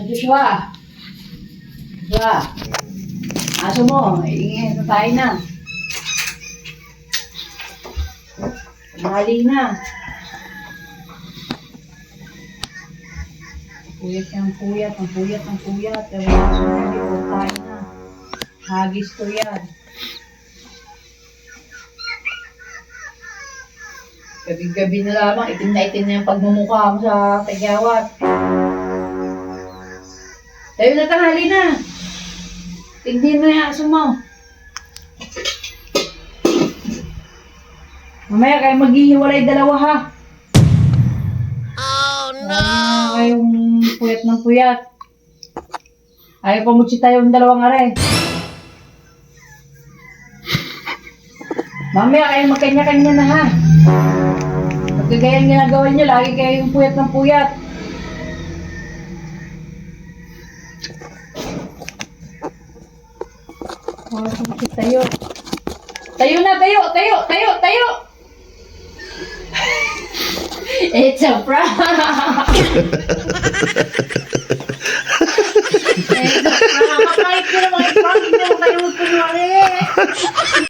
Joshua. Joshua. Aso mo, ingin na tayo na. Mali na. Puyat yung puyat, ang puyat, ang puyat. Pero aso mo, hindi tayo na. Hagis ko yan. Gabi-gabi na lamang, itim na yung pagmumukha mo sa tagyawat. Tayo na tanghali na. Tignan mo yung aso mo. Mamaya kayo maghihiwalay dalawa ha. Oh no! Kayong puyat ng puyat. Ayaw pamutsi tayong dalawang are. Mamaya kayo magkanya-kanya na ha. Pagkagayang ginagawa nyo, lagi kayong puyat ng puyat. Oh, tayo. Tayo na, tayo, tayo, tayo, tayo! It's a prank! It's a prank! Kapahit ko na mga prank, hindi mo kayo kunwari!